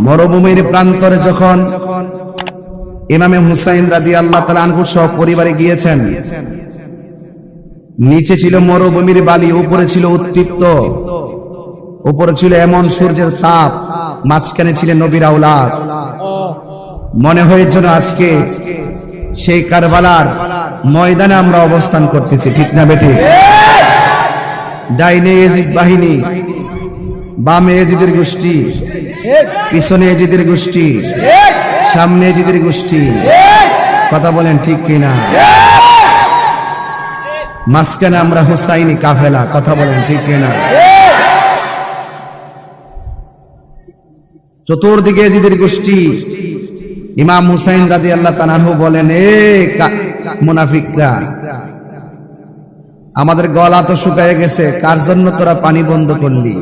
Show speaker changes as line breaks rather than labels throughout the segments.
মরুভূমির প্রান্তরে যখন ইমামে হুসাইন রাদিয়াল্লাহু তাআলা আনহু সহ পরিবারে গিয়েছেন, নিচে ছিল মরুভূমির বালি, উপরে ছিল উত্তপ্ত, উপরে ছিল এমন সূর্যের তাপ, মাঝখানে ছিলেন নবীর আওলাদ। মনে হয়েছিল আজকে সেই কারবালার ময়দানে আমরা অবস্থান করতেছি, ঠিক না বেটি? ডাইনে ইয়াজিদ বাহিনী, বামে ইয়াজিদের গোষ্ঠী, পিছনে ইয়াজিদের গোষ্ঠী, সামনে ইয়াজিদের গোষ্ঠী। কথা বলেন ঠিক কিনা? মাঝখানে আমরা হুসাইনি কাফেলা। কথা বলেন ঠিক কিনা? চতুর্দিকে ইয়াজিদের গোষ্ঠী। ইমাম হুসাইন রাদিয়াল্লাহু তাআলা আনহু বলেন, এ মুনাফিকরা, আমাদের গলা তো শুকিয়ে গেছে, কার জন্য তোরা পানি বন্ধ করলি?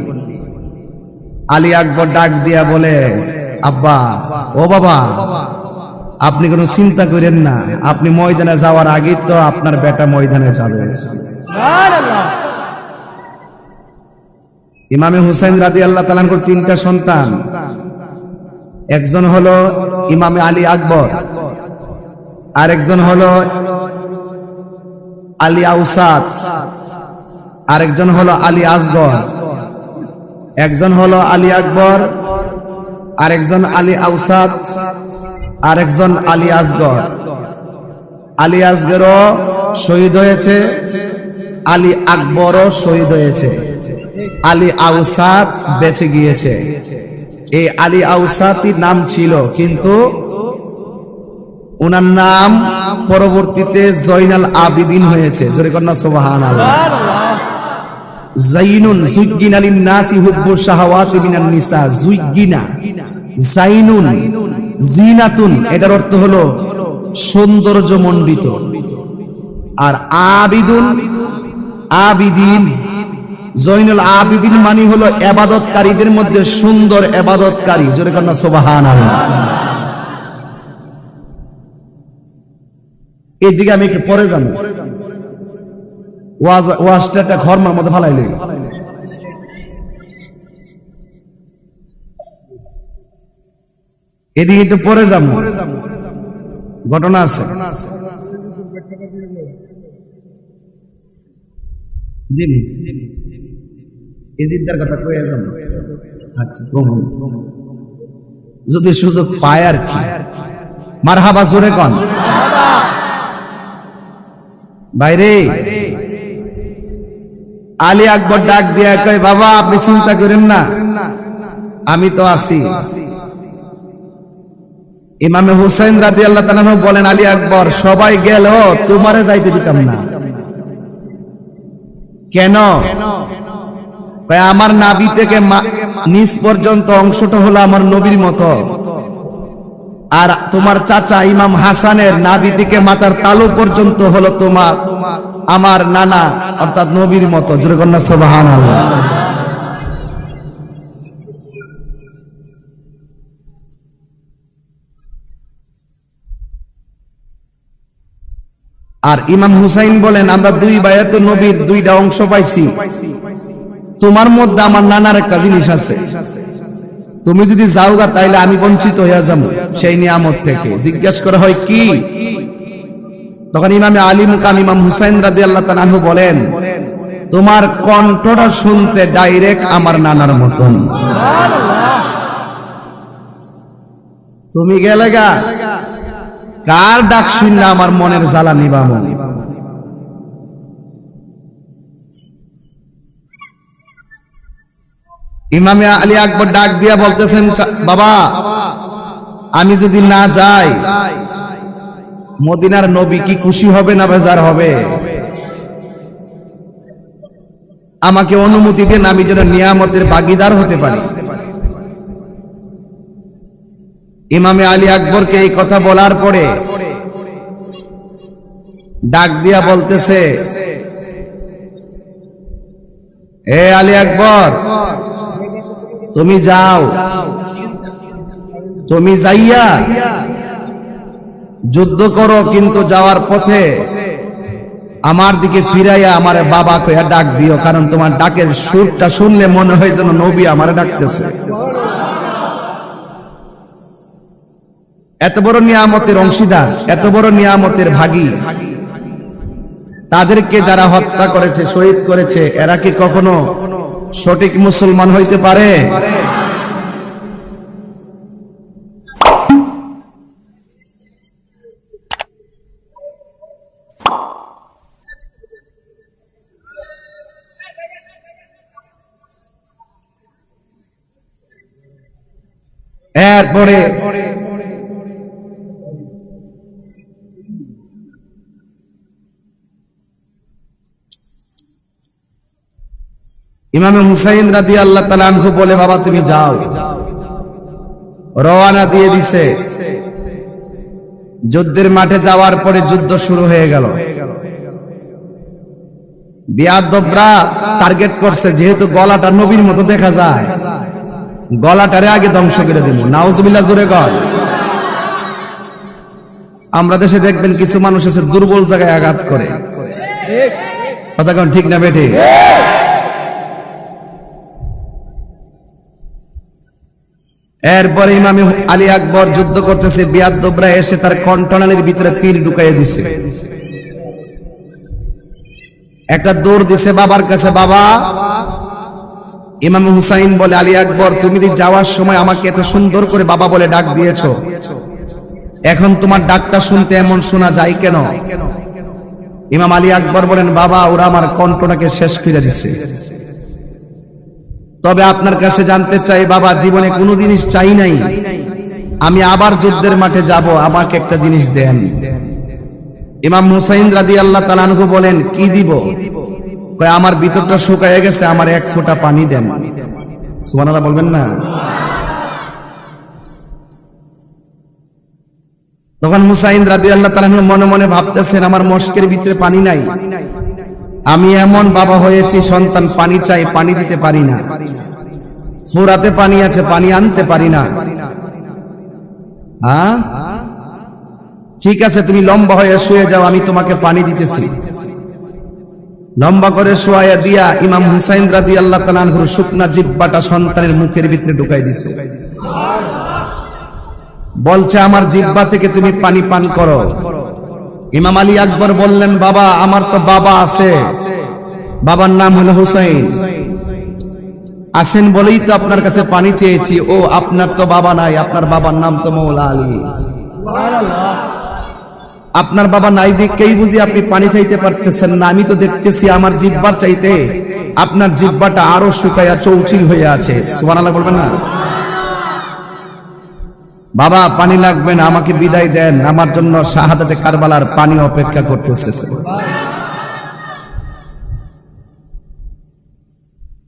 আলী আকবর ডাক দিয়া বলে, আব্বা, ও বাবা, আপনি কোনো চিন্তা করেন না, আপনি ময়দানে যাওয়ার আগেই তো আপনার বেটা ময়দানে যাবে। সুবহানাল্লাহ। ইমামে হুসাইন রাদিয়াল্লাহু তাআলা আনহুর তিনটা সন্তান, একজন হলো ইমামে আলী আকবর, আরেকজন হলো আলী আউসাদ, আরেকজন হলো আলী আসগর। একজন হলো আলী আকবর, আরেকজন আলী আউসাদ, আরেকজন আলী আসগর। আলী আসগরও শহীদ হয়েছে, আলী আকবরও শহীদ হয়েছে, আলী আউসাদ বেঁচে গিয়েছে। এই আলী আউসাতির নাম ছিল, কিন্তু ওনার নাম পরবর্তীতে জয়নাল আবিদিন হয়েছে। জোরে কন্যা সুবহানাল্লাহ। জাইনুন যুগিনা লিন-নাসি হুব্বু শাহাওয়াতি মিনান নিসা। যুগিনা, জাইনুন, জিনাতুন, এটার অর্থ হলো সৌন্দর্যমণ্ডিত। আর আবিদুন, আবিদিন, জয়নুল আবিদিন মানে হলো ইবাদতকারীদের মধ্যে সুন্দর ইবাদতকারী। জোরে কন্যা সুবহানাল্লাহ। এইদিকে আমি একটু পরে যাবো, ওয়াজটা একটা ঘরমার মধ্যে ফালাইলে। এদিকে একটু পরে যাবো, ঘটনা আছে। এজিদার কথা কয়ে যাবো, আচ্ছা, যদি সুযোগ পায় আর কি। মারহাবা, জোরে কন বাইরে। আলী আকবর ডাক দিয়া কয়, বাবা আপনি চিন্তা করেন না, আমি তো আছি। ইমামে হুসাইন রাদিয়াল্লাহু তাআলা আনহু বলেন, আলী আকবর, সবাই গেল, তোমারে যাইতে দিতাম না। কেন? কয়, আমার নাভি থেকে নিচ পর্যন্ত অংশটা হলো আমার নবীর মতো, আর তোমার চাচা ইমাম হাসানের নাভি থেকে মাথার তালু পর্যন্ত হলো তোমার, আমার নানা অর্থাৎ নবীর মতো। জোরে কন্যা সুবহানাল্লাহ। আর ইমাম হুসাইন বলেন, আমরা দুই ভাইয়া তো নবীর দুইটা অংশ পাইছি, তোমার মধ্যে আমার নানার একটা জিনিস আছে, তুমি যদি যাওগা তাইলে আমি বঞ্চিত হয়ে যাবো সেই নিয়ামত থেকে। জিজ্ঞাসা করা হয় কি? তখন ইমামে আলী মুকাম ইমাম হুসাইন রাদিয়াল্লাহু তাআলা আনহু বলেন, তোমার কণ্ঠটা শুনতে ডাইরেক্ট আমার নানার মতন। তুমি গেলে গা, কার ডাক শুনলে আমার মনের জ্বালা নিবাবো? ইমামে আলী আকবর ডাক দিয়া বলতেছেন, বাবা আমি যদি না যাই, মদিনার নবী কি খুশি হবে না বেজার হবে? আমাকে অনুমতি দেন, আমি যেন নিয়ামতের ভাগীদার হতে পারি। ইমামে আলী আকবরকে এই কথা বলার পরে ডাক দিয়া বলতেছে, এ আলী আকবর, তুমি যাও, তুমি যাইয়া যুদ্ধ করো, কিন্তু যাওয়ার পথে আমার দিকে ফিরাইয়া আমার বাবা কইয়া ডাক দিও, কারণ তোমার ডাকের সুরটা শুনলে মনে হয় যেন নবী আমারে ডাকতেছে। এত বড় নিয়ামতের অংশীদার, এত বড় নিয়ামতের ভাগী, তাদেরকে যারা হত্যা করেছে, শহীদ করেছে, এরা কি কখনো সঠিক মুসলমান হইতে পারে? এরপরে ইমাম হুসাইন রাদিয়াল্লাহু তাআলা আনহু বলে, বাবা তুমি যাও। রওনা দিয়ে দিছে। যুদ্ধের মাঠে যাওয়ার পরে যুদ্ধ শুরু হয়ে গেল। বিয়াদবরা টার্গেট করছে, যেহেতু গলাটা নবীর মতো দেখা যায়, গলাটারে আগে ধ্বংস করে দেব। নাউজুবিল্লাহ, জোরে কর। আমরা দেশে দেখবেন কিছু মানুষ আছে দুর্বল জায়গায় আঘাত করে, কথা কোন ঠিক না বেঠে? এরপরে ইমাম আলী আকবর যুদ্ধ করতেছে, বিয়াদবরা এসে তার কণ্ঠনালীর ভিতরে তীর ঢুকাইয়ে দিছে। একটা দৌড় দিছে বাবার কাছে। বাবা, ইমাম হুসাইন বলে, আলী আকবর তুমি যাওয়ার সময় আমাকে এত সুন্দর করে বাবা বলে ডাক দিয়েছো, এখন তোমার ডাকটা শুনতে এমন শোনা যায় কেন? ইমাম আলী আকবর বলেন, বাবা ওরা আমার কণ্ঠটাকে শেষ করে দিছে। তবে আপনার কাছে জানতে চাই বাবা, জীবনে কোনো জিনিস চাই নাই, আমি আবার যুদ্ধের মাঠে যাব, আমাকে একটা জিনিস দেন। ইমাম হুসাইন রাদিয়াল্লাহু তাআলা আনহু বলেন, কি দিব? কয় আমার ভিতরটা শুকায় গেছে, আমার এক ফোঁটা পানি দেন। সুবহানাল্লাহ বলবেন না? তখন হুসাইন রাদিয়াল্লাহু তাআলা আনহু মনে মনে ভাবতেছেন, আমার মশকের ভিতরে পানি নাই, আমি এমন বাবা হয়েছি, সন্তান পানি চাই, পানি দিতে পারি না, ফুরাতে পানি আছে, পানি আনতে পারি না। হ্যাঁ ঠিক আছে, তুমি লম্বা হয়ে শুয়ে যাও, আমি তোমাকে পানি দিতেছি। লম্বা করে শোয়া দিয়া ইমাম হুসাইন রাদিয়াল্লাহু তাআলা আনহুর শুকনা জিহ্বাটা সন্তানের মুখের ভিতরে ঢুকাই দিছে। বলছে, আমার জিহ্বা থেকে তুমি পানি পান করো। ইমাম আলী আকবর বললেন, বাবা আমার তো বাবা আছে, বাবার নাম হলো হুসাইন, আসেন বলেই তো আপনার কাছে পানি চেয়েছি। ও আপনার তো বাবা নাই, আপনার বাবার নাম তো মৌলা আলী। আপনার বাবা নাই দেখেই বুঝি আপনি পানি চাইতে পারতেছেন না। আমি তো দেখতেছি আমার জিহ্বার চাইতে আপনার জিহ্বাটা আরো শুকায়া চৌচির হয়ে আছে। সুবহানাল্লাহ বলবেন না? বাবা পানি লাগবে না, আমাকে বিদায় দেন, আমার জন্য শাহাদাতে কারবালার পানি অপেক্ষা করতেছে।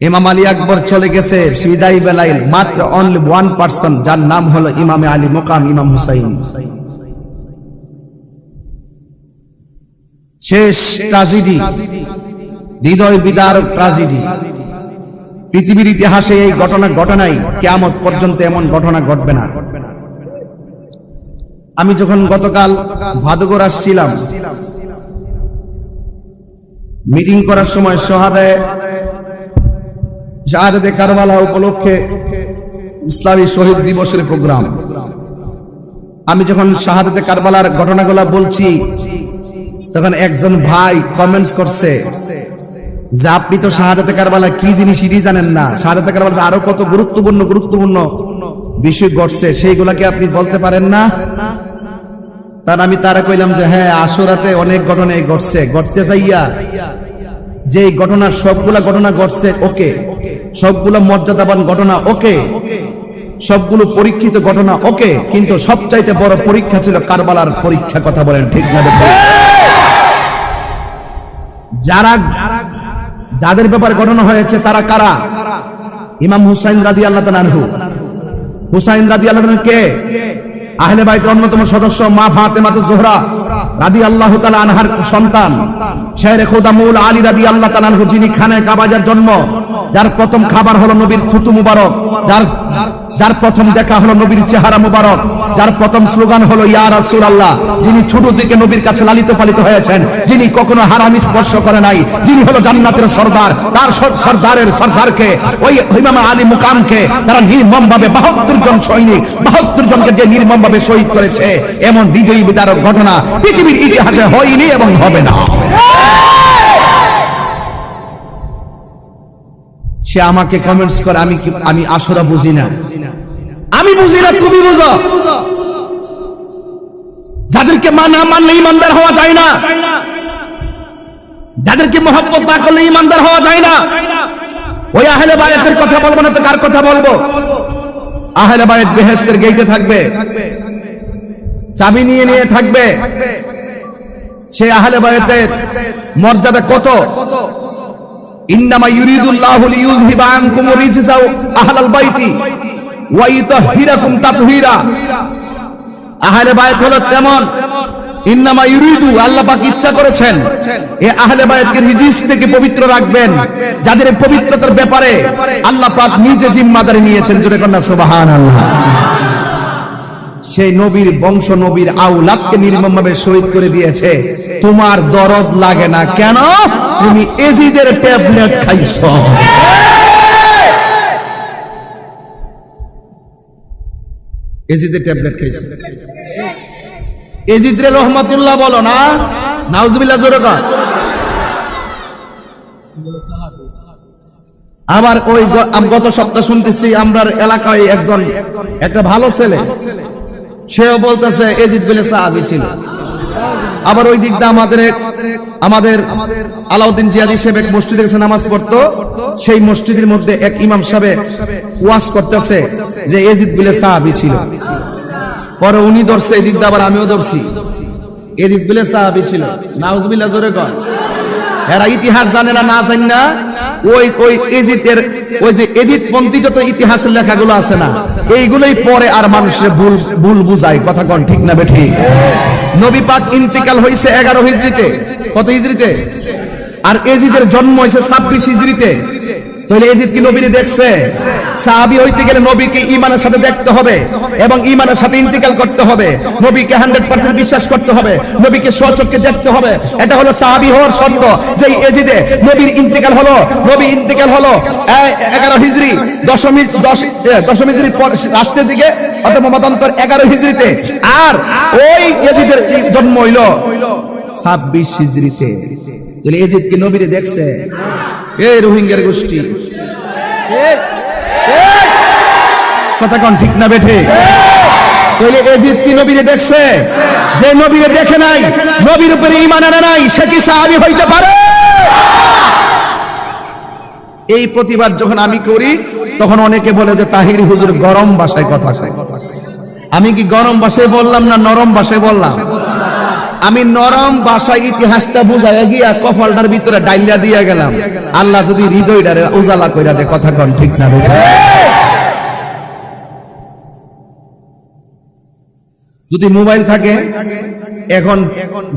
ইমাম আলী আকবর চলে গেছে বিদায় বেলায়, মাত্র অনলি ওয়ান পারসন, যার নাম হলো ইমামে আলী মুকাম ইমাম হুসাইন। শেষ ট্র্যাজেডি, হৃদয় বিদারক ট্র্যাজেডি। পৃথিবীর ইতিহাসে এই ঘটনা ঘটে নাই, কিয়ামত পর্যন্ত এমন ঘটনা ঘটবে না। আমি যখন গতকাল ভাদুগর আসছিলাম, মিটিং করার সময় শাহাদাতে কারবালা উপলক্ষে ইসলামী শহীদ দিবসের প্রোগ্রাম, আমি যখন শাহাদাতে কারবালার ঘটনাগুলো বলছি, তখন একজন ভাই কমেন্টস করছে যে আপনি তো শাহাদাতে কারবালা কি জিনিস এটি জানেন না, শাহাদাতে কারবালাতে আরো কত গুরুত্বপূর্ণ বিষয় ঘটছে, সেইগুলাকে আপনি বলতে পারেন না। তার আমি তারা কইলাম যে হ্যাঁ, আশুরাতে অনেক ঘটনাই ঘটছে, ঘটতে যাইয়া যে ঘটনার সবগুলা ঘটনা ঘটছে ওকে, সবগুলো মর্যাদাবান ঘটনা ওকে, সবগুলো পরীক্ষিত ঘটনা ওকে, কিন্তু সবচাইতে বড় পরীক্ষা ছিল কারবালার পরীক্ষা। কথা বলেন ঠিক না? যাদের ব্যাপারে ঘটনা হয়েছে তারা কারা? ইমাম হুসাইন রাদিয়াল্লাহু তাআলা আনহু। হুসাইন রাদিয়াল্লাহু তাআলা কে? আহলে বাইতের অন্যতম সদস্য মা ফাতেমাতুজ জোহরা রাদিয়াল্লাহু তাআলা আনহার সন্তান, শেরে খোদা মৌলা আলী রাদিয়াল্লাহু তাআলা আনহু, যিনি খানায় কাবাজার জন্ম, যার প্রথম খাবার হলো নবীর থুতু মুবারক, যার যার প্রথম দেখা হলো নবীর চেহারা মুবারক, যার প্রথম স্লোগান হলো ইয়া রাসূলুল্লাহ, যিনি ছোট থেকে নবীর কাছে লালিত পালিত হয়েছেন, যিনি কখনো হারাম স্পর্শ করে নাই, যিনি হলো জান্নাতের সরদার, তার সরদারের সরদারকে ওই ইমাম আলী মুকামকে তারা নির্মমভাবে 72 জন সৈনিক 72 জনকে যে নির্মমভাবে শহীদ করেছে, এমন হৃদয় বিদারক ঘটনা পৃথিবীর ইতিহাসে হয়নি এবং হবে না। সে আমাকে কমেন্টস করে, আমি আশুরা বুঝি না, আমি বুঝি না, তুমি বুঝো। যাদেরকে না মানলে ইমানদার হওয়া যায় না, যাদেরকে মহব্বত না করলে ইমানদার হওয়া যায় না। ওই আহলে বায়াতের কথা বলবো না তো কার কথা বলবো? আহলে বায়াত বেহেশতের গেটে থাকবে, চাবি নিয়ে নিয়ে থাকবে। সেই আহলে বায়াতের মর্যাদা কত! ইন্নামা ইউরিদুল্লাহু লিইউযহিবা আনকুম রিজসা আহলাল বাইতি ওয়া ইউতাহহিরাকুম তাতহীরা। আহলে বায়াত হলো তেমন, ইন্নামা ইউরিদু, আল্লাহ পাক ইচ্ছা করেছেন এই আহলে বায়াতকে রিজিস থেকে পবিত্র রাখবেন, যাদের পবিত্রতার ব্যাপারে আল্লাহ পাক নিজে জিম্মাদারি নিয়েছেন। জোরে কন্যা সুবহানাল্লাহ। সেই নবীর বংশ, নবীর আওলাদকে নির্মমভাবে শহীদ করে দিয়েছে। তোমার দরদ লাগে না কেন? তুমি এজিদের ট্যাবলেট খাইছো। এজিদের ট্যাবলেট খাইছো। এজিদ রে রহমাতুল্লাহ বলো না, নাউজুবিল্লাহ জোরে কর। আবার ওই গত সপ্তাহ শুনতেছি আমরা এলাকায় একটা ভালো ছেলে, সেও বলতেছে এজিদ বলে সাহাবী ছিল। আবার ওই দিকটা আমাদের আলাউদ্দিন জিয়াদি সাহেব এক মসজিদে গেছে নামাজ পড়তো, সেই মসজিদের মধ্যে এক ইমাম সাহেব ওয়াজ করতেছে যে এজিদ বলে সাহাবী ছিল। পরে উনি ধরছে, এই দিকটা আবার আমিও ধরছি, এজিদ বলে সাহাবী ছিল। নাউজুবিল্লাহ জোরে কর। এরা ইতিহাস জানে না, না জানি না। ওই এজিদের ওই যে এজিদ পন্থী যত ইতিহাসের লেখাগুলো আছে না, এইগুলোই পরে আর মানুষের ভুল বুঝায়। কথা কোন ঠিক না বেঠিক? নবী পাক ইন্তিকাল হইছে 11 হিজরিতে। কত হিজরিতে? আর এজিদের জন্ম হইছে 26 হিজরিতে। তাহলে এজিদ কি নবীরে দেখছে? সাহাবী হইতে গেলে নবীকে ঈমানের সাথে দেখতে হবে এবং ঈমানের সাথে ইন্তিকাল করতে হবে, নবীকে 100% বিশ্বাস করতে হবে, নবীকে স্বচক্ষে দেখতে হবে। এটা হলো সাহাবী হওয়ার শর্ত। যেই এজিদে নবীর ইন্তিকাল হলো, নবী ইন্তিকাল হলো 11 হিজরি, 10 হিজরি পর লাস্টের দিকে, অথবা মতান্তর 11 হিজরিতে। আর ওই এজিদের জন্ম হইল 26 হিজরিতে। তাহলে এজিদ কি নবীরে দেখছে? এই রোহিঙ্গার গোষ্ঠী, কথা কোন ঠিক না বেঠে? তাহলে এজিদ কি নবীরে দেখছে? যে নবীরে দেখে নাই, নবীর উপরে ঈমান আনে নাই, সে কি সাহাবী হইতে পারে? এই প্রতিবাদ যখন আমি করি, তখন অনেকে বলে যে তাহির হুজুর গরম ভাষায় কথা কয়। আমি কি গরম ভাষায় বললাম না নরম ভাষায় বললাম? আমি নরম ভাষায় ইতিহাসটা বুঝাইয়া গিয়া কপালটার ভিতরে ডাইলা দিয়া গেলাম। আল্লাহ যদি হৃদয়টারে উজালা কইরা দে। কথা কোন ঠিক না? যদি মোবাইল থাকে, এখন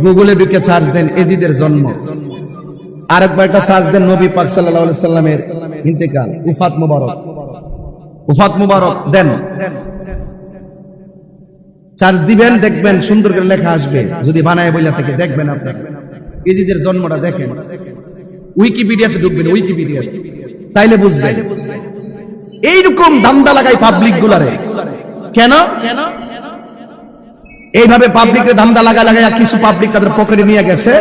গুগলে ঢুকে সার্চ দেন এজিদের জন্ম, আরেকবার একটা সার্চ দেন নবী পাক সাল্লাল্লাহু আলাইহি সাল্লামের ইন্তেকাল, উফাত মুবারক, উফাত মুবারক দেন, চার্জ দিবেন, দেখবেন সুন্দর করে লেখা আসবে। যদি বানায় বইলা থেকে দেখবেন, আপনি এজিদের জন্মটা দেখেন, উইকিপিডিয়াতে ঢুকবেন, উইকিপিডিয়াতে, তাইলে বুঝবেন। এইরকম ধান্দা লাগাই পাবলিক গুলারে। কেন? এইভাবে পাবলিকের ধান্দা লাগাই কিছু পাবলিক তাদের পকেটে নিয়ে গেছে,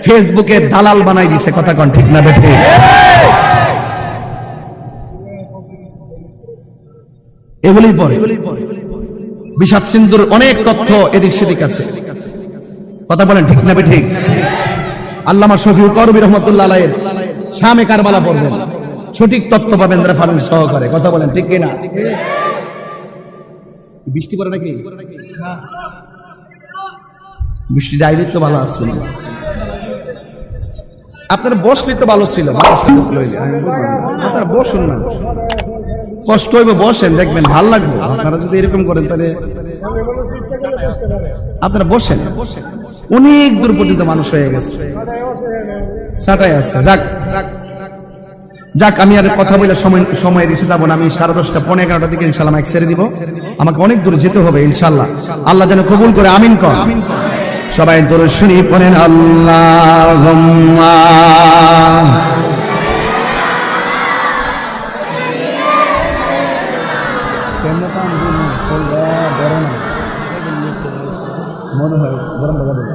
ফেসবুকে দালাল বানাই দিছে। কথা কোন ঠিক না বেঠে? এগুলোই পরে বিষাদ সিন্ধুর অনেক তথ্য এদিক সেদিক আছে। কথা বলেন ঠিক না বেঠিক? আল্লামা শফিউল করবী রহমাতুল্লাহ আলাইহির শামে কারবালা পড়বেন, সঠিক তথ্য পাবেন রেফারেন্স সহকারে। কথা বলেন ঠিক কি না? বৃষ্টি পড়ে নাকি? বৃষ্টি ডাইরেক্ট তো ভালো আসছে না, আপনার বসলে তো ভালো ছিল। আপনার বসুন না, কষ্ট হইবে, বসেন, দেখবেন ভাল লাগবে। আপনারা যদি এরকম করেন তাহলে আপনারা বসেন। অনেক দূর পর্যন্ত মানুষ হয়ে গেছে, ছাটাই আছে। যাক, যাক, আমি আর কথা বলে সময় দিতে যাব না। আমি 10:30 পৌনে 11টার দিকে ইনশাআল্লাহ মাইক ছেড়ে দিব। আমাকে অনেক দূর যেতে হবে ইনশাআল্লাহ। আল্লাহ যেন কবুল করে, আমিন কর। সবাই দরুদ শরীফ পড়েন, আল্লাহুম্মা মনে হয় গরম লাগা।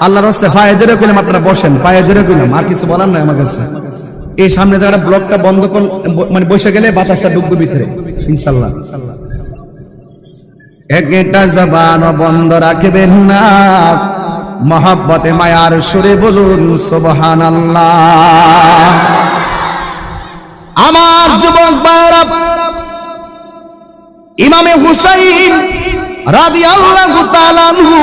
আল্লাহর রাস্তায় পায়ে ধরে কইলাম আপনারা বসেন, পায়ে ধরে কইলাম, আর কিছু বলার নাই আমার কাছে। এই সামনে জায়গাটা ব্লকটা বন্ধ কর, মানে বসে গেলে বাতাসটা ঢুকবে ভিতরে ইনশাআল্লাহ। একটা জবান বন্ধ রাখবেন না, মহব্বতে মায়ার সুরে বলুন সুবহানাল্লাহ। আমার যুবক ভাইরা, ইমামে হুসাইন রাদিয়াল্লাহু তাআলা আনহু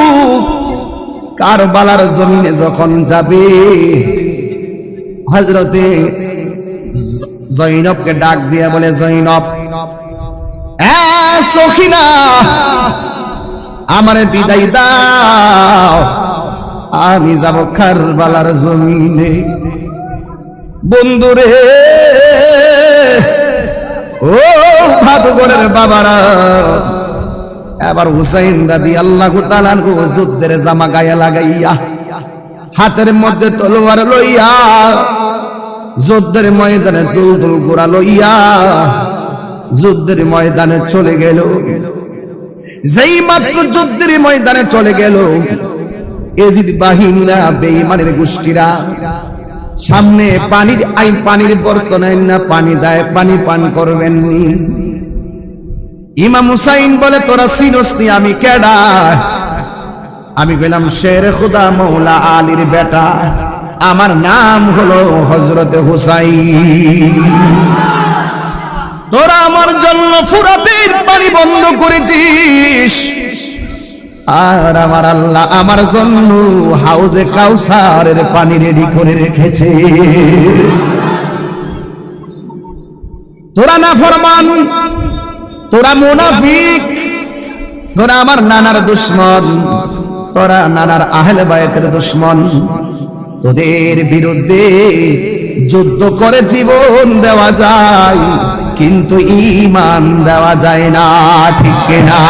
কারবালার জমিনে যখন যাবে, হযরতে জয়নবকে ডাক দিয়ে বলে, জয়নব সখিনা আমারে বিদায় দাও, আমি যাব কারবালার জমিনে। বন্ধুরে, ও ভাদুগরের বাবারা, এবার হুসাইন রাদিয়াল্লাহু তাআলা আনহু যুদ্ধের জামা গায়ে লাগাইয়া, হাতের মধ্যে তলোয়ার লইয়া, যুদ্ধের ময়দানে দুলদুল ঘোড়া লইয়া যুদ্ধের ময়দানে চলে গেল। যেই মাত্র যুদ্ধের ময়দানে চলে গেল, এজিদ বাহিনীরা, বেঈমানের গোষ্ঠীরা সামনে পানির বর্তন না পানি দেয়, পানি পান করবেননি। ইমাম হুসাইন বলে, তোরা চিনসনি আমি কেডা? আমি কইলাম, শের খুদা মৌলা আলীর বেটা, আমার নাম হলো হযরতে হুসাইন। তোরা আমার জন্য ফুরাতের পানি বন্ধ করেছিস, আর আমার আল্লাহ আমার জন্য হাউজে কাউসারের পানি রেডি করে রেখেছে। তোরা নাফরমান, তোরা মুনাফিক, তোরা আমার নানার দুশমন, তোরা নানার আহলে বায়তের দুশমন। তোদের বিরুদ্ধে যুদ্ধ করে জীবন দেওয়া যায়, কিন্তু ঈমান দেওয়া যায় না, ঠিক কিনা?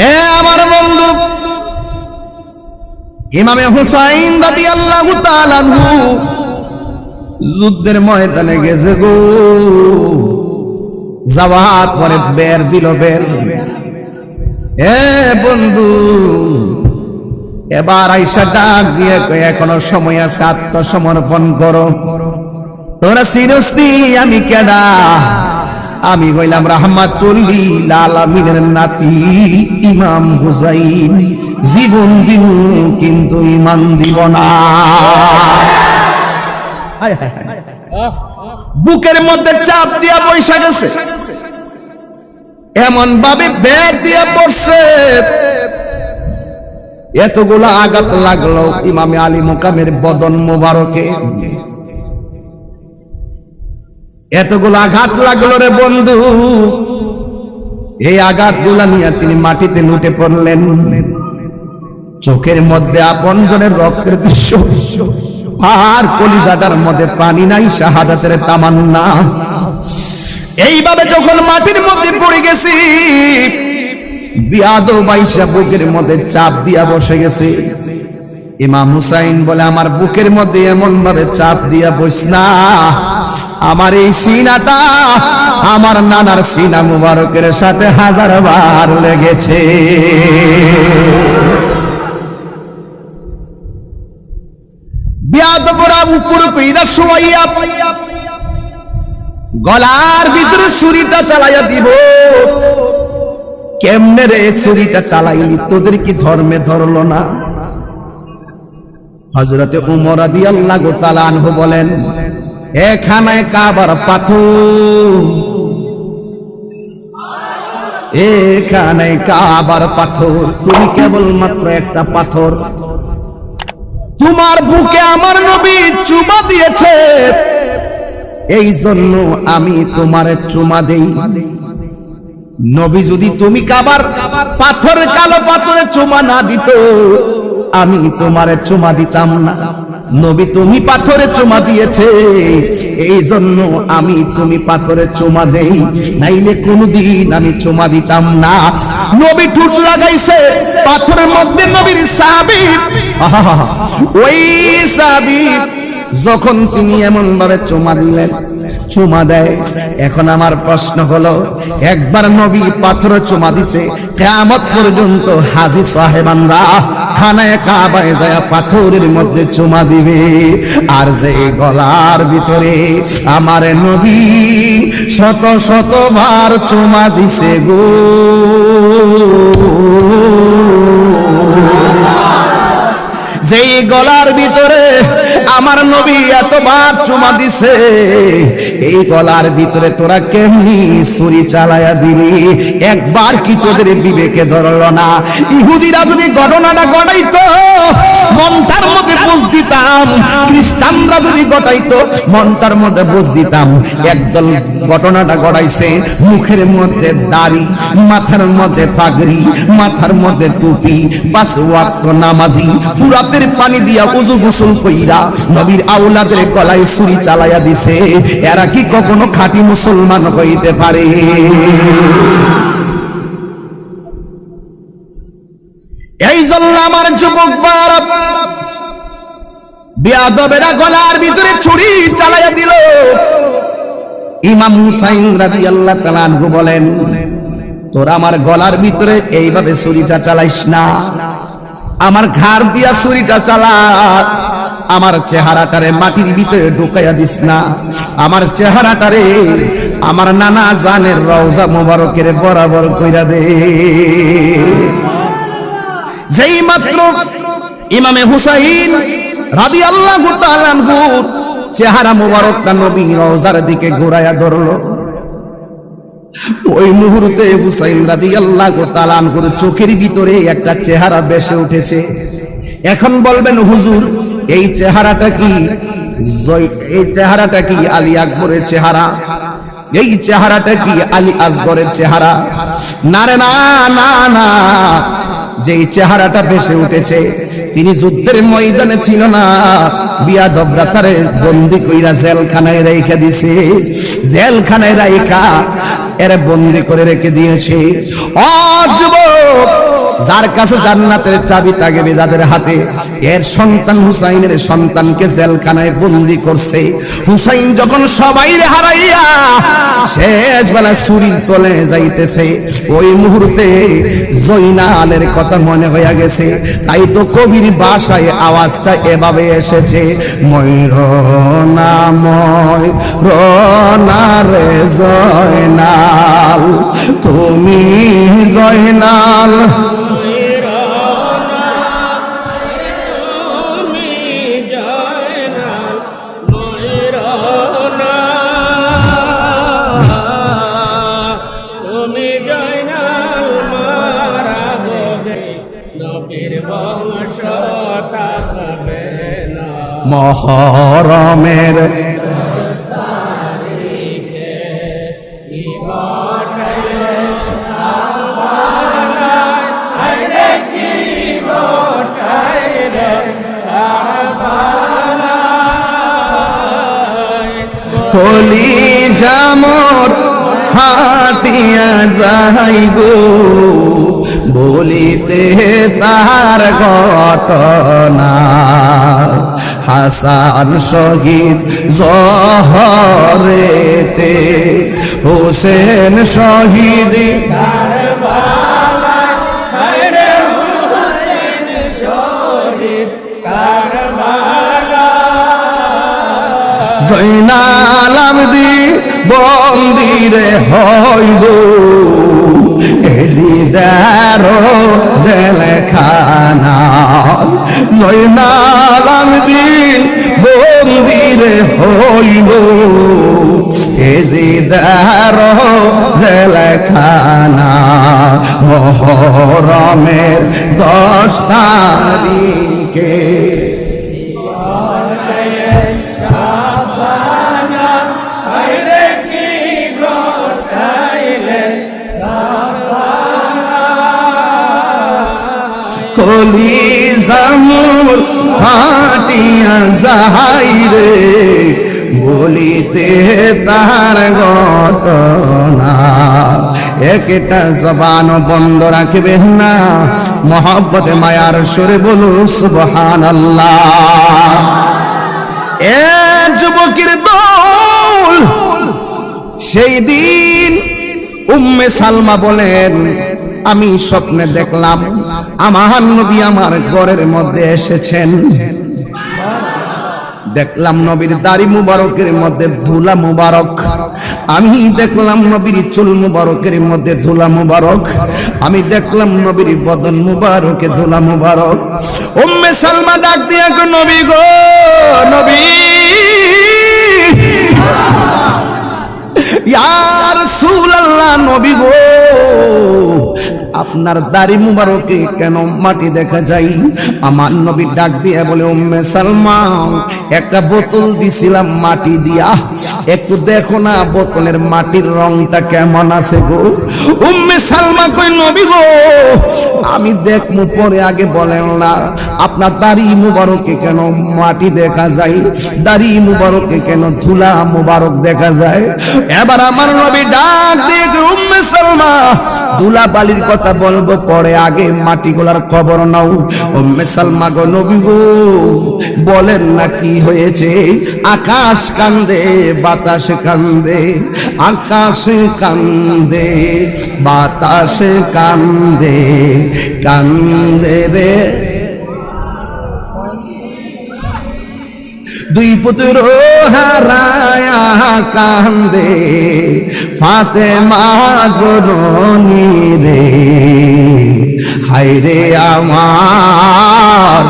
এ আমার বন্ধু, ইমামে হুসাইন রাদিয়াল্লাহু তাআলা আনহু যুদ্ধের ময়দানে গেছে গো। যাওয়ার পরে বের দিল, বের। এ বন্ধু, এবার আইসা ডাক দিয়ে কয়, এখনো সময় আছে, আত্মসমর্পণ করো। তোরা চিনসনি আমি কেডা? আমি কইলাম, রাহমাতুল লিল আলামিনের নাতি ইমাম হুসাইন। জীবন দিব কিন্তু ঈমান দিব না। বুকের মধ্যে চাপ দিয়া বৈশা গেছে, এমন ভাবে বের দিয়ে পড়ছে, এতগুলো আঘাত লাগলো ইমামে আলী মুকামের বদন মোবারকে। এতগুলো আঘাত লাগলো রে বন্ধু। এই আঘাতগুলা নিয়ে তিনি মাটিতে লুটে পড়লেন। চোখের মধ্যে আপনজনের রক্তের দৃশ্য, আর কলিজাটার মধ্যে পানি নাই, শাহাদাতের তামান্না। এইভাবে যখন মাটির মধ্যে পড়ে গেছি, বিয়াদব বাইশা বুকের মধ্যে চাপ দিয়া বসে গেছে। ইমাম হুসাইন বলে, আমার বুকের মধ্যে এমন ভাবে চাপ দিয়া বস না, আমার এই সিনাটা আমার নানার সিনা মুবারকের সাথে 1000 বার লেগেছে। বিয়াদবরা উপর কইরা শুয়াইয়া গলার ভিতরে ছুরিটা চালাইয়া দিব। কেমনে রে ছুরিটা চালাইলি? তোদের কি ধর্মে ধরলো না? হযরতে উমর রাদিয়াল্লাহু তাআলা আনহু বলেন, এখানে কাবার পাথর, এখানে কাবার পাথর, তুমি কেবল মাত্র একটা পাথর। তোমার বুকে আমার নবী চুমা দিয়েছে, এই জন্য আমি তোমারে চুমা দেই। নবী যদি তুমি কাবার পাথর, কালো পাথরে চুমা না দিত, আমি তোমারে চুমা দিতাম না। নবী তুমি পাথরে চুমা দিয়েছে, এই জন্য আমি তুমি পাথরে চুমা দেই, নাইলে কোনদিন আমি চুমা দিতাম না। নবী ঠোঁট লাগাইছে পাথরের মধ্যে, নবীর সাহাবী, ওই সাহাবী যখন তিনি এমন ভাবে চুমা দিলেন, চুমা দেয়। এখন আমার প্রশ্ন হলো, একবার নবী পাথরে চুমা দিছে, কিয়ামত পর্যন্ত হাজী সাহেবানরা খানায় কাবায় যায় পাথরের মধ্যে চুমা দিবে। আর যে গলার ভিতরে আমার নবী শত শতবার চুমা দিছে গো, যেই গলার ভিতরে আমার নবী এতবার চুমা দিছে, এই গলার ভিতরে তোরা কেমনি ছুরি চালায়া দিবি? একবার কি তোদের বিবেকে ধরলো না? ইহুদিরা যদি ঘটনাটা ঘটাইতো, মনটার মধ্যে বুঝ দিতাম। খ্রিস্টানরা যদি ঘটাইতো, মনটার মধ্যে বুঝ দিতাম। একদল ঘটনাটা ঘটাইছে, মুখের মধ্যে দাড়ি, মাথার মধ্যে পাগড়ি, মাথার মধ্যে টুপি, 5 ওয়াক্ত নামাজি, ফুরাতের পানি দিয়া উযু গোসল কইরা নবীর আওলাদের গলায় ছুরি চালায়া দিছে। এরা কি কখনো খাঁটি মুসলমান হইতে পারে? এই জন্য আমার যুবক ভাইরা, বেয়াদবেরা গলার ভিতরে ছুরি চালায়া দিল। ইমাম হুসাইন রাদিয়াল্লাহু তাআলা আনহু বলেন, তোরা আমার গলার ভিতরে এইভাবে ছুরিটা চালাইস না, আমার ঘাড় দিয়া ছুরিটা চালা। আমার চেহারাটারে মাটির ভিতরে ঢুকাইয়া দিস না, আমার চেহারাটারে আমার নানা জানের রওজা মোবারকের বরাবর কইরা দে। যেই মাত্র ইমামে হুসাইন রাদিয়াল্লাহু তাআলা আনহু চেহারা মোবারকটা নবী রওজার দিকে ঘুরাইয়া ধরলো, ওই মুহূর্তে হুসাইন রাদিয়াল্লাহু তাআলা আনহুর চোখের ভিতরে একটা চেহারা ভেসে উঠেছে। এখন বলবেন, হুজুর এই চেহারাটা কি আলী আকবরের চেহারা? এই চেহারাটা কি আলী আসগরের চেহারা? না রে না না না, যে চেহারাটা ভেসে উঠেছে, তিনি যুদ্ধের ময়দানে ছিল না, বিয়াদবরা তারে বন্দী কইরা জেলখানায় রেখে দিছে। জেলখানায় রাইখা এরে বন্দী করে রেখে দিয়েছে। ও যুবক, যার কাছে জান্নাতের চাবি থাকবে যাদের হাতে, এর সন্তান হুসাইনের সন্তানকে জেলখানায় বন্দী করছে। হুসাইন যখন সবাইরে হারাইয়া শেষ বেলা ছুরির তলে যাইতেছে, ওই মুহূর্তে জয়নালের কথা মনে হইয়া গেছে। তাই তো কবির ভাষায় আওয়াজটা এভাবে এসেছে, ময়ূরনাময় রনারে জয়নাল, তুমি জয়নাল, মহরমের কলিজা মোর ফাটিয়া যাইব বলিতে তার ঘটনা। হাসান শহীদ জহরেতে, হোসেন শহীদ জয়নাল আবদিন বন্দিরে হইব, এজিদার জেলখানা। জয়নাল আবদিন বন্দিরে হইব, এজিদার জেলখানা। মহরমের 10 তারিখে কলি জামুর ফাটিয়া যাই রে বলিতে তার ঘটনা একটা জবান বন্ধ রাখবেন না মহব্বতে মায়ার সুরে বলু সুবহানাল্লাহ এ যুবকের দল সেই দিন উম্মে সালমা বলেন আমি স্বপ্নে দেখলাম আমার নবী আমার ঘরের মধ্যে এসেছেন দেখলাম নবীর দাড়ি মুবারকের মধ্যে ধুলা মুবারক আমি দেখলাম নবীর চুল মুবারকের মধ্যে ধুলা মুবারক আমি দেখলাম নবীর বদন মুবারকে ধুলা মুবারক উম্মে সালমা ডাক দিয়ে নবী গো নবী ইয়া রাসূলুল্লাহ নবী গো আপনার দাড়ি মুবারকে কেন মাটি দেখা যায় আমার নবী ডাক দিয়ে বলে উম্মে সালমা একটা বোতল দিছিলাম মাটি দিয়া একটু দেখো না বোতলের মাটির রংটা কেমন আছে গো উম্মে সালমা কই নবী গো আমি দেখমু পরে আগে বলেন না আপনার দাড়ি মুবারকে কেন মাটি দেখা যায় দাড়ি মুবারকে কেন ধুলা মুবারক দেখা যায় এবার আমার নবী ডাক দিয়ে উম্মে সালমা ধুলা বালির কথা বলবো পরে আগে মাটিগুলার খবর নাও উম্মে সালমা গো নবী গো বলেন না কি হয়েছে আকাশ কান্দে বাতাস কান্দে আকাশ কান্দে বাতাস কান্দে কান্দে রে দুই পুত্র হারায়া কান্দে ফাতেমা জননী রে হায়রে আমার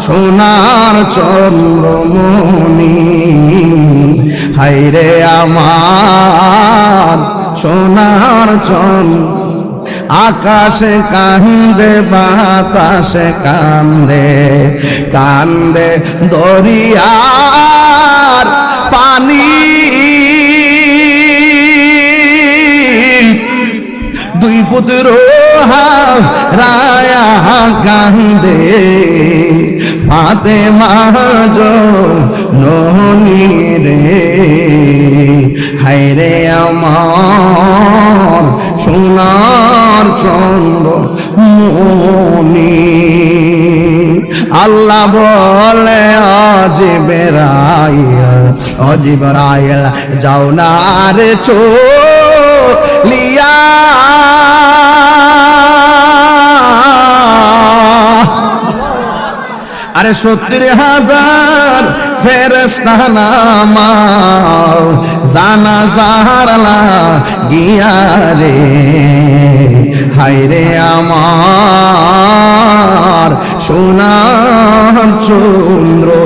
সোনার চন্দ্রমণি হায়রে আমার সোনার চন্দ্র আকাশে কান্দে বাতাসে কান্দে কান্দে দরিয়ার পানি দুই পুত্র হারায়া কান্দে ফাতেমা জননী রে হায়রে আমার সোনার চন্দ্রমণি আল্লাহ বলে অজিবরাইল যাও না রে চলিয়া আরে 70,000 ফেরেশতা নামাও জানাজার লাগিয়া রে হায়রে আমার সোনার চন্দ্রমণি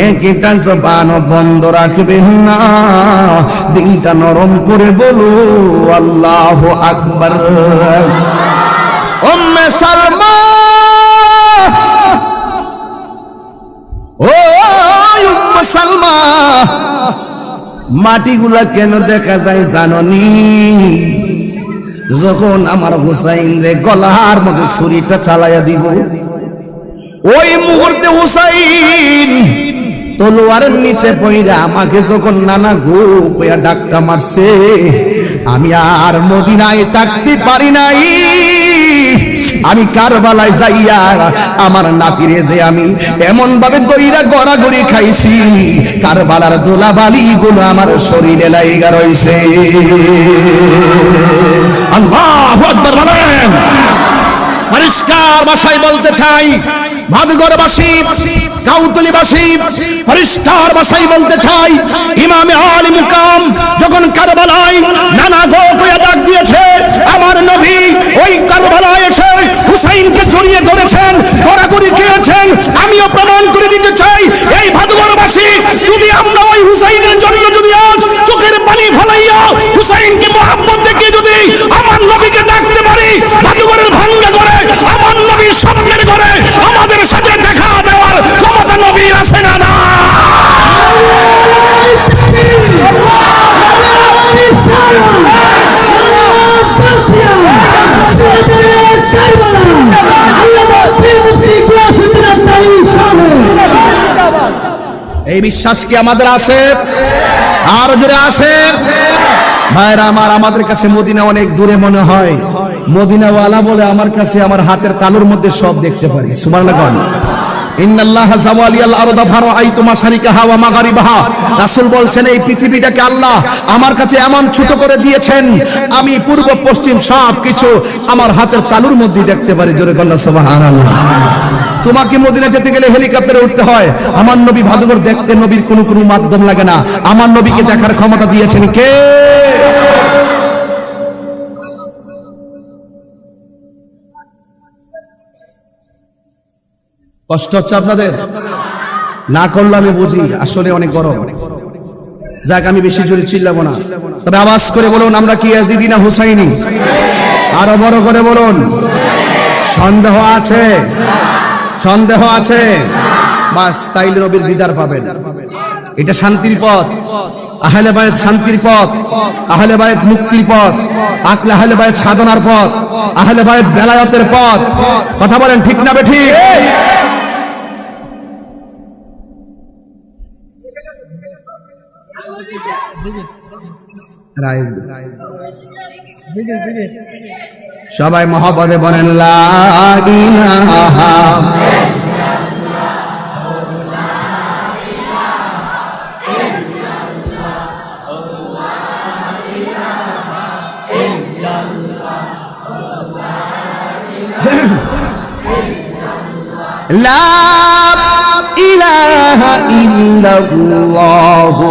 একটা জবান বন্ধ রাখবেন না দিলটা নরম করে বলো আল্লাহু আকবার উম্মে সালমা ও উম্মে সালমা মাটিগুলা কেন দেখা যায় জাননি যখন আমার হুসাইন রে গলার মধ্যে ছুরিটা চালাইয়া দিব ওই মুহূর্তে হুসাইন তলোয়ারের নিচে পইরা আমাকে যখন নানা গো কইয়া ডাক্কা মারছে আমি আর মদিনায় থাকতে পারি নাই আমি কারবালায় যাইয়া আমার নাতিরে যে আমি এমন ভাবে দইরা গড়াগড়ি খাইছি কারবালার দোলাবালি গুলো আমার শরীরে লাইগা রইছে আল্লাহু আকবার বলেন পরিষ্কার ভাষায় বলতে চাই ভাদগড়বাসী কাউতলীবাসী পরিষ্কার ভাষায় বলতে চাই ইমামে আলী মুকাম যখন কারবালায় নানা গো কইয়া ডাক দিয়েছে আমার নবী ওই কারবালায় এসে হুসাইনকে জড়িয়ে ধরেছেন গড়াগড়ি খেয়েছেন আমিও প্রমাণ করে দিতে চাই এই ভাদগড়বাসী যদি আমরা ওই হুসাইনের জন্য যদি আজ চোখের পানি ঢালাইয়া হুসাইনকে মহব্বত দেখে যদি আমার নবীকে ডাকতে পারি ভাদগড়ের ভাঙ্গা করে আমার নবীর স্বপ্নের করে আমাদের সাথে দেখা দেওয়ার ক্ষমতা নবীর আছে না না
Allah
এই বিশ্বাস কি আমাদের আছে? আর জোরে আছে? ভাইরা আমার, আমাদের কাছে মদিনা অনেক দূরে মনে হয়, মদিনাওয়ালা বলে আমার কাছে আমার হাতের তালুর মধ্যে সব দেখতে পারি। সুবহানাল্লাহ। ইন্নাল্লাহা যাওয়ালিয়াল আরদা ফারাআইতু মাশারিকাহা ওয়া মাগারিবাহা। রাসূল বলছেন এই পৃথিবীটাকে আল্লাহ আমার কাছে এমন ছোট করে দিয়েছেন, আমি পূর্ব পশ্চিম সব কিছু আমার হাতের তালুর মধ্যে দেখতে পারি। জোরে বলুন সুবহানাল্লাহ। তোমাকে মদিনা যেতে গেলে হেলিকপ্টারে উঠতে হয়। আমার নবী ভাদুগর দেখতে নবীর কোনো মাধ্যম লাগে না। আমার নবীকে দেখার ক্ষমতা দিয়েছেন কে? কষ্ট হচ্ছে আপনাদের? না করলে আমি বুঝি আসলে অনেক গরম। যাক, আমি বেশি জোরে চিল্লাবো না, তবে আওয়াজ করে বলুন আমরা কি ইয়াজিদি না হুসাইনি? আরো বড় করে বলুন। সন্দেহ আছে? সন্দেহ আছে? বাস, তাইলে নবীর দিদার পাবেন। এটা শান্তির পথ, আহলে বায়াত শান্তির পথ, আহলে বায়াত মুক্তির পথ, আহলে বায়াত সাধনার পথ, আহলে বায়াত বেলায়েতের পথ। কথা বলেন ঠিক না বেঠিক? সবাই মহব্বতে বলেন লা ইলাহা লা ইলাহা ইল্লাল্লাহু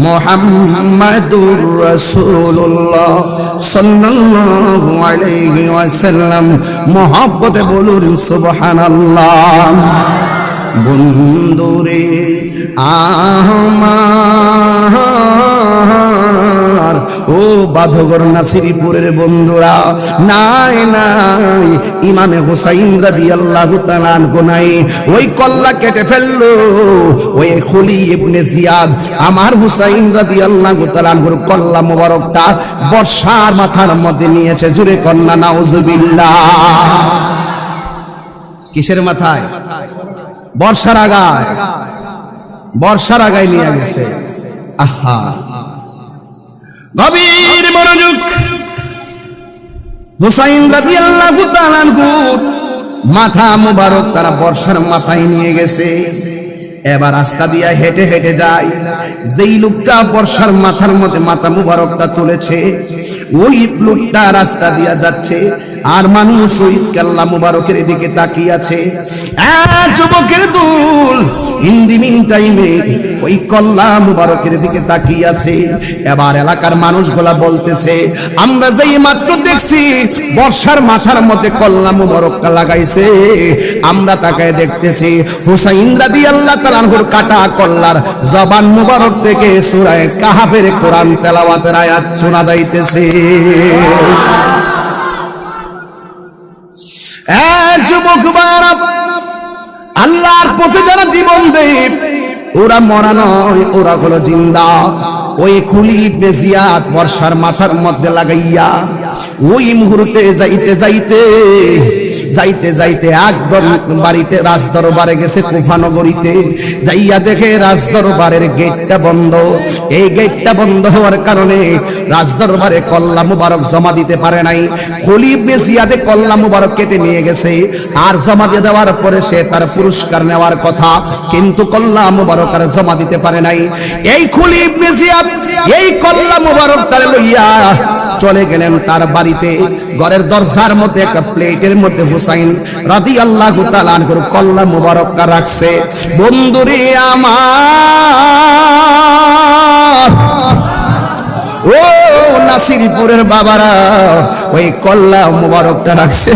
মুহাম্মাদুর রাসূলুল্লাহ সাল্লাল্লাহু আলাইহি ওয়াসাল্লাম। মহব্বতে বলুন সুবহানাল্লাহ। বন্ধুরে আমার, ও বাধগর নাসিরপুরের বন্ধুরা, নাই নাই ইমামে হুসাইন রাদিয়াল্লাহু তাআলা আনহু নাই, ওই কল্লা কেটে ফেললো ওই খুলি ইবনে জিয়াদ। আমার হুসাইন রাদিয়াল্লাহু তাআলা আনহুর কল্লা মোবারকটা বর্ষার মাথার মধ্যে নিয়েছে। জুরে কন্না নাউজুবিল্লাহ। কিসের মাথায়? বর্ষার আগায়, বর্ষার আগায় নিয়ে গেছে। আহা, গভীর মনোযোগ। হুসাইন রাদিয়াল্লাহু তাআলা আনহুর মাথা মুবারক তারা বর্ষার মাথায় নিয়ে গেছে। এবার রাস্তা দিয়া হেঁটে হেঁটে যায়। যেই লোকটা বর্ষার মাথার মধ্যে মাথা মুবারকটা তুলেছে, ওই লোকটা রাস্তা দিয়া যাচ্ছে, আর মানুষ ওই কাল্লা মুবারকের দিকে তাকিয়ে আছে। যুবকের দুল ইন্দিমিন টাইমে ওই কল্লা মুবারকের দিকে তাকিয়ে আছে। এবার এলাকার মানুষগুলা বলতেছে, আমরা যেই মাত্র দেখছি বর্ষার মাথার মধ্যে কল্লা মুবারকটা লাগাইছে, আমরা তাকায় দেখতেছি হুসাইন রাদিয়াল্লাহু তাআলা আনহুর কাটা কল্লার জবান মুবারক থেকে সূরা কাহাফের কোরআন তেলাওয়াতের আয়াত শোনা যাইতেছে। যুবক ভাইরা, আল্লাহর পথে যারা জীবন দেয় ওরা মরা নয়, ওরা হলো জিন্দা। ওই খুলি ইবনে জিয়াদ বর্ষার মাথার মধ্যে লাগাইয়া ওই মুহূর্তে যাইতে যাইতে যাইতে যাইতে একদম বাড়িতে রাজদরবারে গেছে, কুফা নগরীতে। যাইয়া দেখে রাজদরবারের গেটটা বন্ধ। এই গেটটা বন্ধ হওয়ার কারণে রাজদরবারে কল্লা মুবারক জমা দিতে পারে নাই। খুলি ইবনে জিয়াদে কল্লা মুবারক কেটে নিয়ে গেছে, আর জমা দিয়ে দেওয়ার পরে সে তার পুরস্কার নেওয়ার কথা, কিন্তু কল্লা মুবারক আর জমা দিতে পারে নাই। এই খুলি ইবনে জিয়াদ এই কল্লা মুবারকটা লইয়া চলে গেলেন তার বাড়িতে। ঘরের দরজার মধ্যে একটা প্লেটের মধ্যে হুসাইন রাদিয়াল্লাহু তাআলা আনহুর কল্লা মুবারকটা রাখছে। বন্ধুরে আমার, ও নাসিরপুরের বাবারা, ওই কল্লা মুবারকটা রাখছে,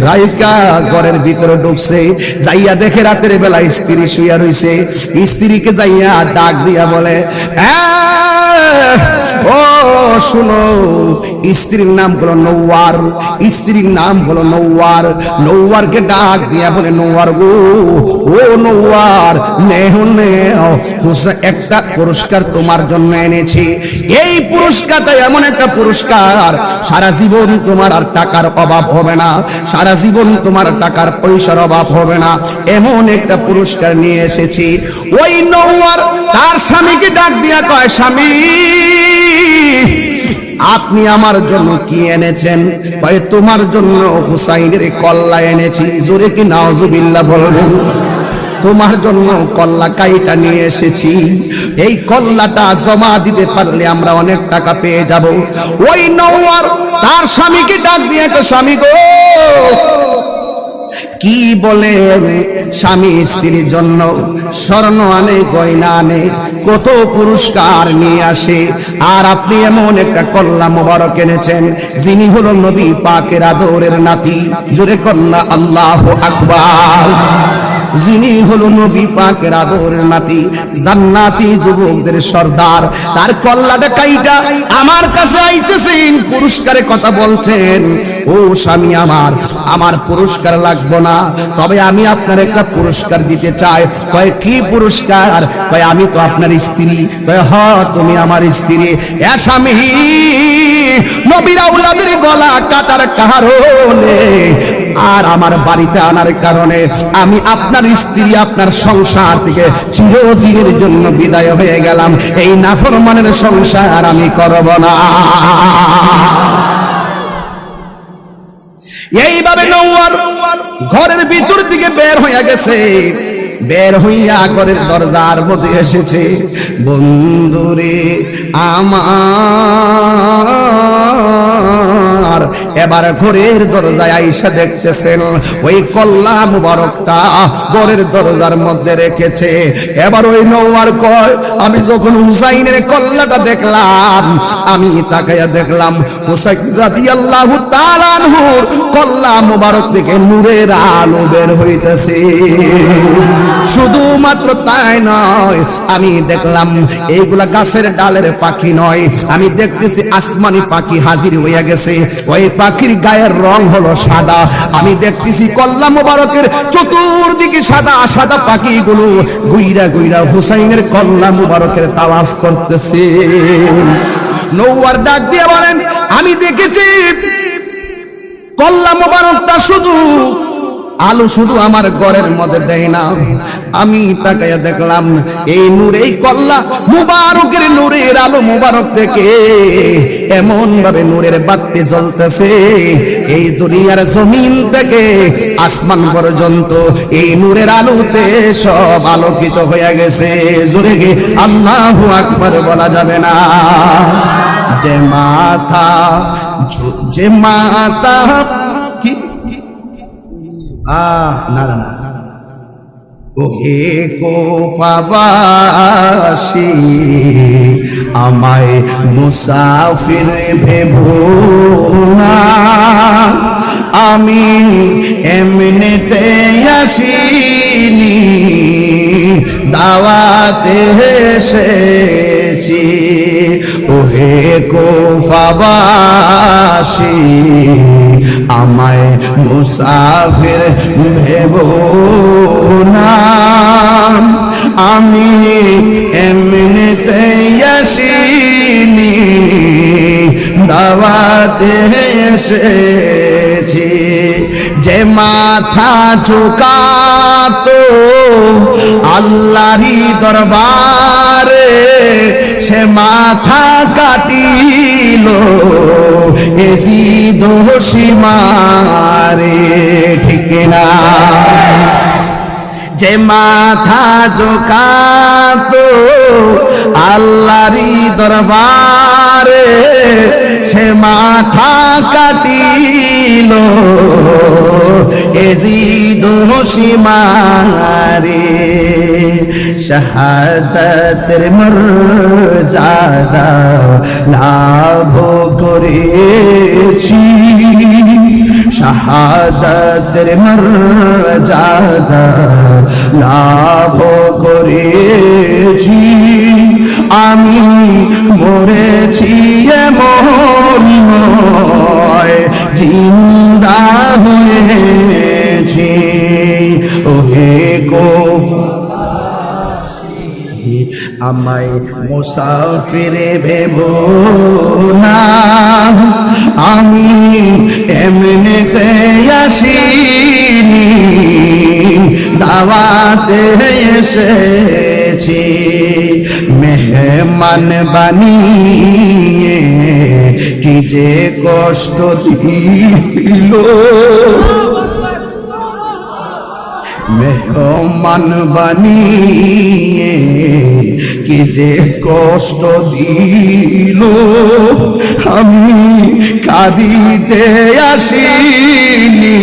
রাইকা ঘরের ভিতরে ঢুকছে। যাইয়া দেখে রাতের বেলা স্ত্রী শুইয়া রইছে। স্ত্রীকে যাইয়া ডাক দিয়া বলে, ও শুনো, স্ত্রীর নাম হলো নওয়ার, স্ত্রীর নাম হলো নওয়ার। নওয়ারকে ডাক দিয়া বলে, নওয়ার গো, ও নওয়ার, নেহ নেহ, একটা পুরস্কার তোমার জন্য এনেছি। এই পুরস্কারটা এমন একটা পুরস্কার, সারা জীবন তোমার আর টাকার অভাব হবে না, সারা জীবন তোমার টাকার পয়সার অভাব হবে না, এমন একটা পুরস্কার নিয়ে এসেছি। ওই নওয়ার তার স্বামীকে ডাক দিয়া কয়, স্বামী আপনি আমার জন্য কি এনেছেন? কয় তোমার জন্য হুসাইনের কল্লা এনেছি। জোরে কি নাউজুবিল্লাহ বলবেন? তোমার জন্য কল্লা কাইটা নিয়ে এসেছি। এই কল্লাটা জমা দিতে পারলে আমরা অনেক টাকা পেয়ে যাব। ওই নওয়ার তার স্বামীকে ডাক দিয়ে কয়, স্বামী গো, কি বলেন? স্বামী স্ত্রীর জন্য স্বর্ণ আনে, গয়না আনে, কত পুরস্কার নিয়ে আসে, আর আপনি এমন একটা কল্লা মোবারক এনেছেন যিনি হলো নবী পাকের আদরের নাতি। জোরে কন্যা আল্লাহু আকবার। যিনি হলো নবী পাকের আদরের নাতি, জান্নাতি যুবকদের সর্দার, তার কল্লাটা কাইটা আমার কাছে আইতেছেন, পুরস্কারের কথা বলছেন। ও স্বামী আমার, আমার পুরস্কার লাগবে না, তবে আমি আপনার একটা পুরস্কার দিতে চাই। কয় কি পুরস্কার? কয় আমি তো আপনার স্ত্রী। কয় হ, তুমি আমার স্ত্রী। এ স্বামী, নবীর আওলাদের গলা কাটার কারণে আর আমার বাড়িতে আনার কারণে আমি আপনার স্ত্রী, আপনার সংসার থেকে চিরদিনের জন্য বিদায় হয়ে গেলাম। এই নাফরমানের সংসার আমি করব না। এইভাবে নওয়ার ঘরের ভিতর দিকে বের হয়ে গেছে, বের হইয়া ঘরের দরজার মধ্যে এসেছে। বন্ধুরে আমার, এবার ঘরের দরজায় আইসা দেখতেছেন ওই কল্লা মুবারকটা ঘরের দরজার মধ্যে রেখেছে। এবার ওই নওয়ার কয়, আমি যখন হুসাইনের কল্লাটা দেখলাম, আমি তাকাইয়া দেখলাম হুসাইন রাদিয়াল্লাহু তাআলা আনহুর কল্লা মুবারক থেকে নূরের আলো বের হইতেছে। শুধুমাত্র তাই নয়, আমি দেখলাম এইগুলা গাছের ডালের পাখি নয়, আমি দেখতেছি আসমানি পাখি হাজির হইয়া গেছে। ওই পাখির গায়ের রং হলো সাদা। আমি দেখতেছি কল্লা মুবারকের চতুর্দিকে সাদা সাদা পাখিগুলো গুইরা গুইরা হুসাইনের কল্লা মুবারকের তাওয়াফ করতেছে। নওয়ার ডাক দিয়ে বলেন, আমি দেখেছি কল্লা মুবারকটা শুধু আলো শুধু আমার ঘরের মধ্যে দেয় না, আমি তাকাইয়া দেখলাম এই নূর, এই কল্লা মুবারকের নূরের আলো মুবারক থেকে এমন ভাবে নূরের বাতি জ্বলতেছে, এই দুনিয়ার জমিন থেকে আসমান পর্যন্ত এই নূরের আলোতে সব আলোকিত হয়ে গেছে। জোরে গে আল্লাহু আকবার বলা যাবে না? যে মাথা কি না না না, ওহে কোফাবাসী আমায় মুসাফির ভেবো না, আমি এমনিতে আসিনি, দাওয়াতে এসেছি। ওহে কোফাবাসী আমায় মুসাফির ভেবো না, আমি এমনিতে আসিনি, দাওয়াতে এসেছি। যে মাথা ঝুঁকাতো আল্লাহরই দরবারে, সে মাথা কাটিল এজিদ সীমারে। ঠিক না? যে মাথা ঝুঁকাতো আল্লাহরই দরবারে, সে মাথা কাটিল এজিদ সীমারে। শাহাদাতের মর্যাদা লাভ করেছি, শাহাদাতের মর্যাদা লাভ করেছি, আমি মরেছি এমন নয়, জিন্দা হয়েছি। ওহে কুফারবাসী, আমায় মুসাফির ভেবো না, আমি এমনিতে আসিনি, দাওয়াতে এসেছি। মেহমান বানিয়ে কি যে কষ্ট দিল, মেহমান বানিয়ে কি যে কষ্ট দিল। আমি কাঁদিতে আসিনি,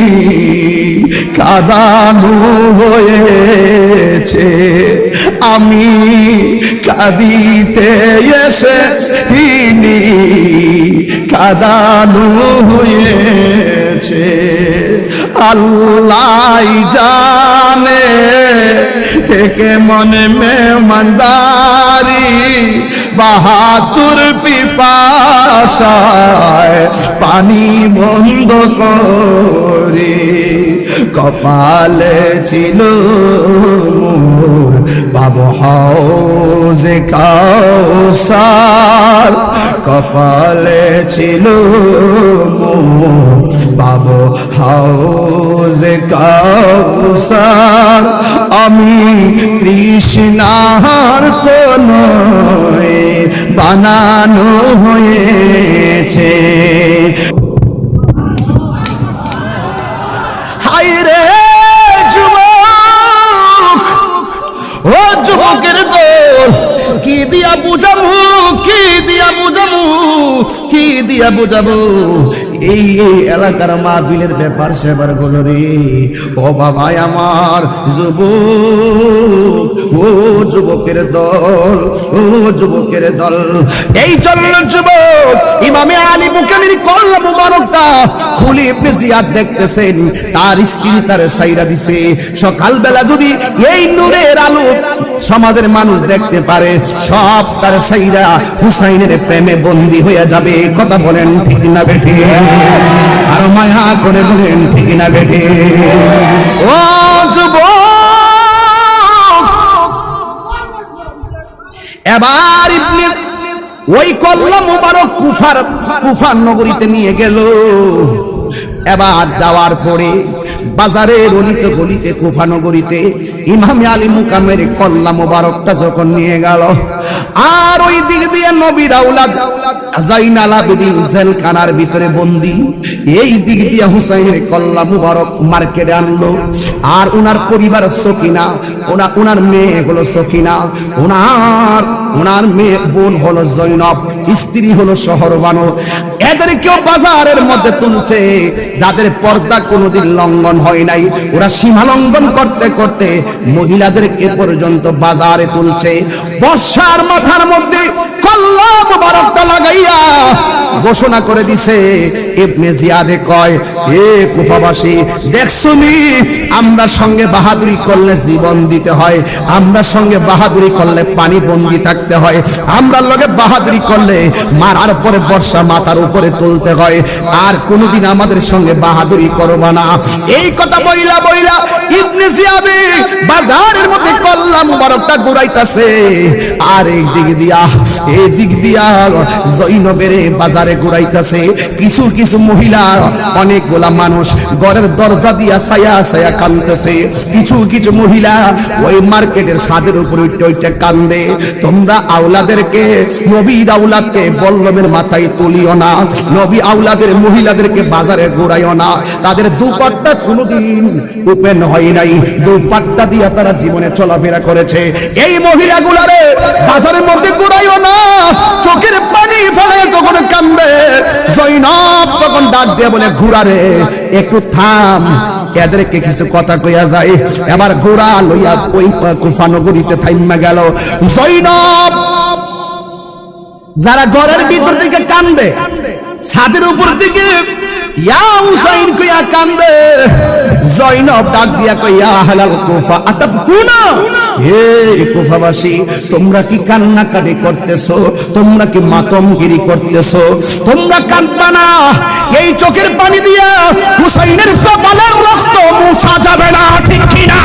কাঁদানো হয়েছে। আমি কাঁদিতে এসেছিনি, কাঁদানো হয়েছে। আল্লাহ জানে কেমন মেহমানদারি, বাহাদুর পিপাসায় পানি বন্ধ করে কপালে ছিল মোর পাবো হাউজে কাউসার, কপালে ছিল মোর পাবো হাউজে কাউসার। আমি তৃষ্ণার কোন বানানো হয়েছে। হায় রে যুবক, ও যুবকের দল, কি দিয়া বুঝাবো, কি দিয়া বুঝাবো, কি দিয়া বুঝাবো এই এলাকার মাহফিলের ব্যাপার সেবার গুলো রে। ও বাবা আমার যুবক, ও যুবকের দল, ও যুবকের দল, এই জন্য যুবক ইমামে আলী মুকামির কল্লা মুবারকটা খুলে ইবনে জিয়াদ দেখতেছেন, তার স্ত্রী তার সাইরা দিছে। সকালবেলা যদি এই নূরের আলো সমাজের মানুষ দেখতে পারে, সব তার সাইরা হুসাইনের প্রেমে বন্দী হয়ে যাবে। কথা বলেন ঠিক না বেঠি? আর মায়া করে বলেন ঠিক না বেঠি? ও যুবক, এবার ইবনে ওই কল্লা মুবারক কুফার নগরীতে নিয়ে গেল। এবার যাওয়ার পরে বাজারের অলিতে গলিতে কুফা নগরীতে ইমামে আলী মুকামের কল্লা মুবারকটা যখন নিয়ে গেল, আর ওই দিক দিয়ে নবীর আওলাদ জাইনাল আবেদিন জেলখানার ভিতরে বন্দী, এই দিক দিয়ে হুসাইনের কল্লা মুবারক মার্কেটে আনলো। আর ওনার পরিবার সকিনা, ওনার মেয়ে হলো সকিনা, ওনার মেয়ে বোন হলো জৈনব, স্ত্রী হলো শহরবানো। এদেরকেও বাজারের মধ্যে তুলছে, যাদের পর্দা কোনোদিন লঙ্ঘন হয় নাই, ওরা সীমা লঙ্ঘন করতে করতে মহিলাদেরকে পর্যন্ত বাজারে তুলছে। বর্ষার মাথার মধ্যে কল্লা মুবারকটা লাগাইয়া ঘোষণা করে দিছে। ইবনে জিয়াদে কয়, এ কুফাবাসী দেখছুনি, আমরা সঙ্গে বাহাদুরি করলে জীবন দিতে হয়, আমরা সঙ্গে বাহাদুরি করলে পানি বন্দি থাকতে হয়, আমরা লগে বাহাদুরি করলে মারার পরে বর্ষা মাথার উপরে তুলতে হয়, আর কোনোদিন আমাদের সঙ্গে বাহাদুরি করবা না। এই কথা বইলা বইলা ইবনে জিয়াদে বাজারের মধ্যে কল্লা মুবারকটা ঘুরাইতাছে। আর এই দিক দিয়া জৈনবের বাজারে ঘুরাইতাছে। কিছু কিছু মহিলা, অনেকগুলা মানুষ ঘরের দরজা দিয়া ছায়া ছায়া কাঁদতেছে। কিছু কিছু মহিলা ওই মার্কেটের ছাদের উপরে ওইটা কান্দে। তোমরা আওলাদেরকে, নবীর আওলাদকে বল্লমের মাথায় তুলিও না, নবী আওলাদের মহিলাদেরকে বাজারে ঘুরাইও না। তাদের দুপাট্টা কোনোদিন ওপেন হয় নাই, দুপাট্টা দিয়া তারা জীবনে চলাফেরা করেছে। এই মহিলাগুলারে বাজারের মধ্যে ঘুরাইও না। চোখের পানি ফেলে যখন কান্দে, জৈনব তখন ডাক দিয়ে বলে, ঘুরারে একটু থাম, এদেরকে কিছু কথা কইয়া যায়। এবার ঘোড়া লইয়া ওই কুফা নগরীতে থাইমা গেল। জৈনব যারা ঘরের ভিতর থেকে কান্দে, ছাদের উপর দিকে ইয়া হুসাইন কইয়া কান্দে। জয়নব ডাক দিয়া কইয়া আহলাল কুফা আতাবকুনা, হে কুফাবাসী তোমরা কি কান্নাকাটি করতেছো? তোমরা কি মাতমগিরি করতেছো? তোমরা কাঁদবা না, এই চোখের পানি দিয়া হুসাইনের কপালের রক্ত মুছা যাবে না, ঠিক কি না?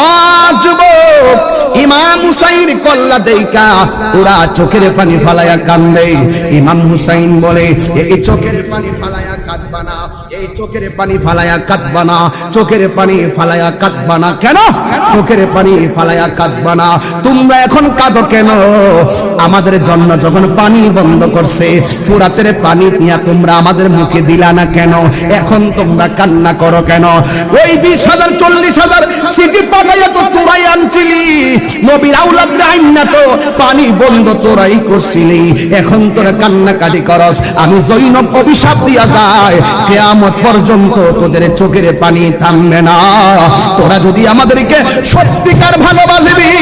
ও যুবক, ইমাম হুসাইন কল্লা দেইকা ওরা চোখের পানি ফালায়া কান্দে। ইমাম হুসাইন বলে, এই চোখের পানি ফালায়া কাঁদবা না, এই চোখের পানি ফালায়া কাঁদবা না, চোখের পানি ফালায়া কাঁদবা না। কেন চোখের পানি ফালায়া কাঁদবা না? তোমরা এখন কাঁদো কেন? আমাদের জন্য যখন পানি বন্ধ করছে, ফুরাতের পানি নিয়ে তোমরা আমাদের মুখে দিলা না কেন? এখন তোমরা কান্না করো কেন? ওই 20,000 40,000 সিটি পাঠাইয়া তো তোরাই আনছিলি, নবীর আউলাদরা আইনা তো পানি বন্ধ তোরাই করছিলি। এখন তোরা কান্নাকাটি করস। আমি জৈনব অভিশাপ দিয়া যায়, কিয়ামত পর্যন্ত তোদের চোখের পানি থামবে না। তোরা যদি আমাদেরকে সত্যিকার ভালোবাসবি,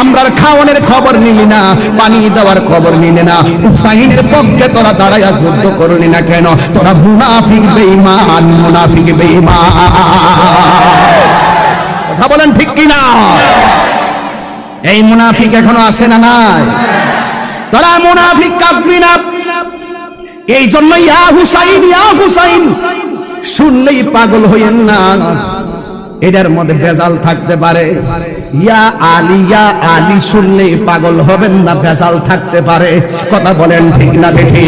আমরার খাওয়ানোর খবর নিলি না, পানি দেওয়ার খবর নিলি না, হুসাইনের পক্ষে তোরা দাঁড়াইয়া যুদ্ধ করলি না কেন? তোরা মুনাফিক বেঈমান, মুনাফিক বেঈমান। কথা বলেন ঠিক কিনা? এই মুনাফিক এখনো আছে না নাই? তোরা মুনাফিক কাফরি না। এই জন্য ইয়া হুসাইন, ইয়া হুসাইন শুনলেই পাগল হইয়েন না, এটার মধ্যে ভেজাল থাকতে পারে। ইয়া আলী, ইয়া আলী শুনলেই পাগল হবেন না, ভেজাল থাকতে পারে। কথা বলেন ঠিক না বেঠি?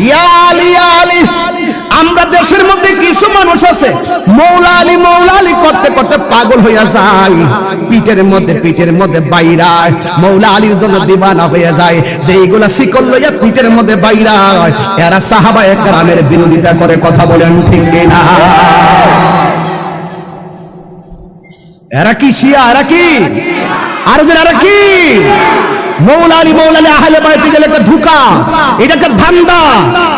ইয়া আলী, ইয়া আলী। আমরা দেশের মধ্যে কিছু মানুষ আছে মৌলা আলী, মৌলা আলী করতে করতে পাগল হইয়া যায়, পিঠের মধ্যে বাইরা মৌলা আলীর জন্য দিবানা হয়ে যায়। যে এইগুলা শিকল লইয়া পিঠের মধ্যে বাইরা, এরা সাহাবায়ে কেরামের বিরোধিতা করে। কথা বলেন ঠিক না? এরা কি শিয়া? এরা কি? আর এরা কি? মৌলা আলী, মৌলা আলী আহলে বাইতে গেলে একটা ধোঁকা, এটা একটা ধান্দা।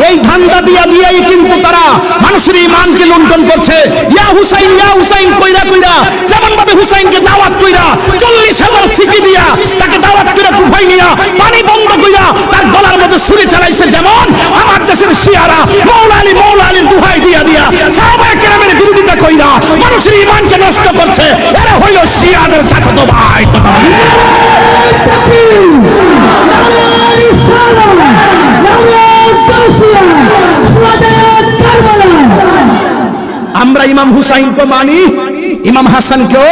এই ধান্দা দিয়েই কিন্তু তারা মানুষের ঈমানকে লুণ্ঠন করছে। ইয়া হুসাইন, ইয়া হুসাইন কইরা কইরা যেমন ভাবে হুসাইনকে দাওয়াত কইরা 40,000 সিকি দিয়া তাকে দাওয়াত কইরা কুফায় নিয়া পানি বন্ধ কইরা তার গলার মধ্যে ছুরি চালাইছে, যেমন আমার দেশের শিয়ারা মৌলা আলী, মৌলা আলীর দুহাই দিয়া দিয়া সাহাবায়ে কেরামের বিরোধিতা কইরা মানুষের ঈমানকে নষ্ট করছে। এরা হইল শিয়াদের চাচাতো ভাই। আমরা ইমাম হুসাইনকে মানি, ইমাম হাসানকেও,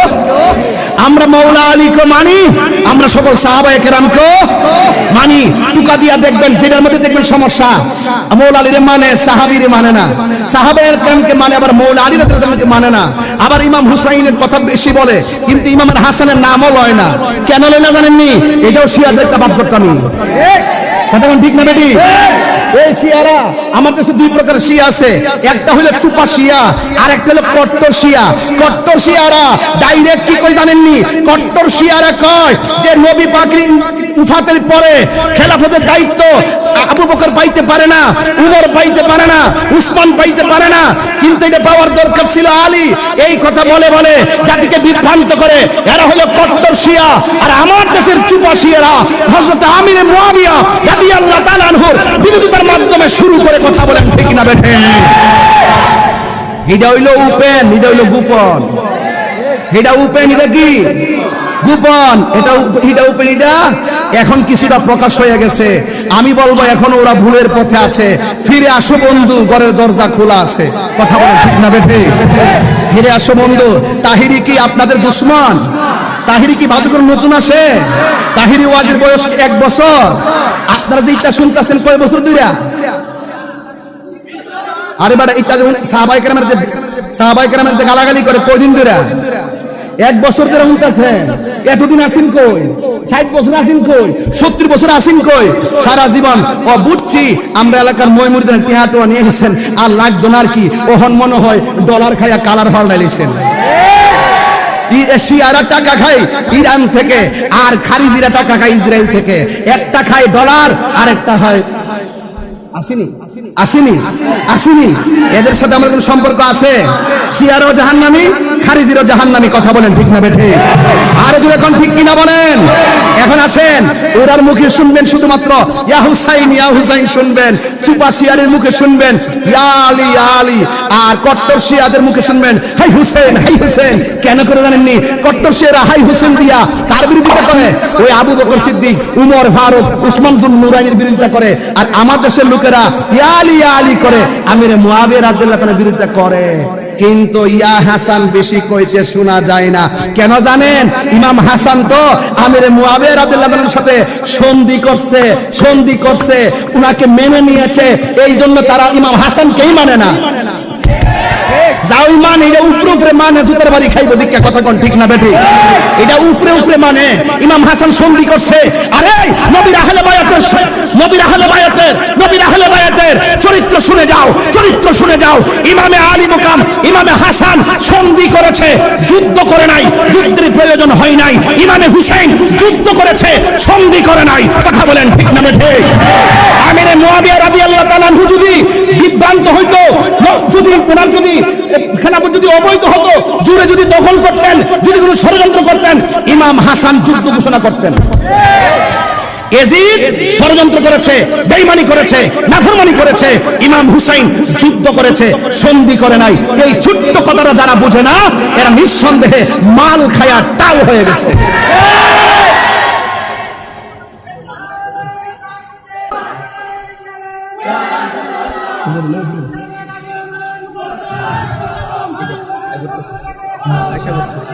আমরা মৌলা আলীকে মানি, আমরা সকল সাহাবায়ে কেরামকে মানি। টুকা দিয়া দেখবেন, যেটার মধ্যে দেখবেন সমস্যা, মৌলা আলীর মানে সাহাবীর মানে না, সাহাবায়ে কেরামকে মানে আবার মৌলা আলীর মানে না। আবার ইমাম হুসাইনের কথা বেশি বলে, কিন্তু ইমামের হাসানের নামও লয় না। কেন লয় না জানেননি? এটাও শিয়াদের একটা বাপজটামি। কথা ঠিক না বেটি? এই শিয়ারা, আমার কাছে দুই প্রকার শিয়া আছে। একটা হলো চুপা শিয়া, আর একটা হলো কট্টর শিয়া। কট্টর শিয়ারা ডাইরেক্ট কি কই জানেননি? কট্টর শিয়ারা কয় যে নবী পাকের উফাতের পরে খেলাফতের দায়িত্ব আবু বকর পাইতে পারে না, উমর পাইতে পারে না, উসমান পাইতে পারে না, কিন্তু এটা পাওয়ার দরকার ছিল আলী। এই কথা বলে বলে জাতিকে বিভ্রান্ত করে। এরা হলো কট্টর শিয়া। আর আমার দেশের চুপা শিয়ারা হযরত আমির মুয়াবিয়া রাদিয়াল্লাহু তাআলা আনহুর বিরোধিতার মাধ্যমে শুরু করে। কথা বলেন ঠিক না বেঠে? এটা হইল উপেন, এটা হইল গোপন। এটা উপেন, এটা কি গোপন? এটা উপেন, এটা এখন কিছুটা প্রকাশ হয়ে গেছে। আমি বলবো এখন ওরা ভুলের পথে আছে। ফিরে আসো বন্ধু, ঘরের দরজা খোলা আছে। কথা বলেন ঠিক না বেঠে? ফিরে আসো বন্ধু। তাহিরি কি আপনাদের দুশমন? তাহিরি কি বাদুকর নতুন আসে? তাহিরি ওয়াজের বয়স 1 বছর। আপনারা যে ইত্যা শুনতেছেন কয় বছর ধরে? আরে বাড়া, ইত্যা যেমন সাহাবায়ে কেরামের যে গালাগালি করে কয়দিন ধরে? 1 বছর ধরে শুনতেছে। এতদিন আসিন কই? 60 বছর আসিন কই? 70 বছর আসিন কই? সারা জীবন ও বুঝছি আমরা এলাকার ময়মুরিদের টিহাটোয়া নিয়ে গেছেন, আর লাখ ডলার কি ওহন মনে হয় ডলার খাইয়া কালার হল ডাইলেছেন। এশিয়ারা টাকা খায় ইরান থেকে, আর খারিজিরা টাকা খায় ইসরায়েল থেকে। একটা খায় ডলার, আর একটা হয় আসেনি আসেনি আসেনি এদের সাথে আমার কোনো সম্পর্ক আছে? শিয়ারও জাহান্নামী, খারিজিরও জাহান্নামী। কথা বলেন ঠিক না বেঠে? আর যদি এখন ঠিক কিনা বলেন। এখন আসেন, ওরার মুখে শুনবেন শুধুমাত্র ইয়া হুসাইন শুনবেন, চুপা শিয়ারের মুখে শুনবেন ইয়া আলী ইয়া আলী, আর কট্টর শিয়াদের মুখে শুনবেন হাই হুসেন হাই হুসেন। কেন করে জানেননি? কট্টর শিয়ারা হাই হুসেন দিয়া কার বিরোধিতা করে? ওই আবু বকর সিদ্দিক, উমর ফারুক, উসমান জুন নুরাইনের বিরোধিতা করে। আর আমার দেশের লোকেরা ইয়া আলী করে আমিরে মুয়াবিয়া রাদিয়াল্লাহু তাআলার বিরোধিতা করে। কিন্তু ইয়া হাসান বেশি কইতে শোনা যায় না। কেন জানেন? ইমাম হাসান তো আমিরে মুয়াবিয়া রাদিয়াল্লাহু তাআলার সাথে সন্ধি করছে, উনাকে মেনে নিয়েছে। এই জন্য তারা ইমাম হাসানকেই মানে না। যাও ইমান এটা উফরে মানে জুতার বাড়ি খাইবো দীক্ষা। কথা কোন ঠিক না বেঠি? এটা উফরে মানে ইমাম হাসান সন্ধি করছে। আরে নবীর আহলে বায়াতের চরিত্র শুনে যাও। ইমামে আলী মুকাম ইমামে হাসান সন্ধি করেছে, যুদ্ধ করে নাই, যুদ্ধের প্রয়োজন হয় নাই। ইমামে হুসাইন যুদ্ধ করেছে, সন্ধি করে নাই। কথা বলেন ঠিক না বেঠি? আমিরে মুয়াবিয়া রাদিয়াল্লাহু তাআলা আনহু যদি বিভ্রান্ত হইতো, যদি ওনার যদি খেলাফত যদি অবৈধ হতো, জুড়ে যদি দখল করতেন, যদি কোনো ষড়যন্ত্র করতেন, ইমাম হাসান যুদ্ধ ঘোষণা করতেন। ইয়াজিদ ষড়যন্ত্র করেছে, বেঈমানি করেছে, নাফরমানি করেছে, ইমাম হুসাইন যুদ্ধ করেছে, সন্ধি করে নাই। এই ছোট্ট কথাটা যারা বোঝে না, এরা নিঃসন্দেহে মাল খায়া টাল হয়ে গেছে।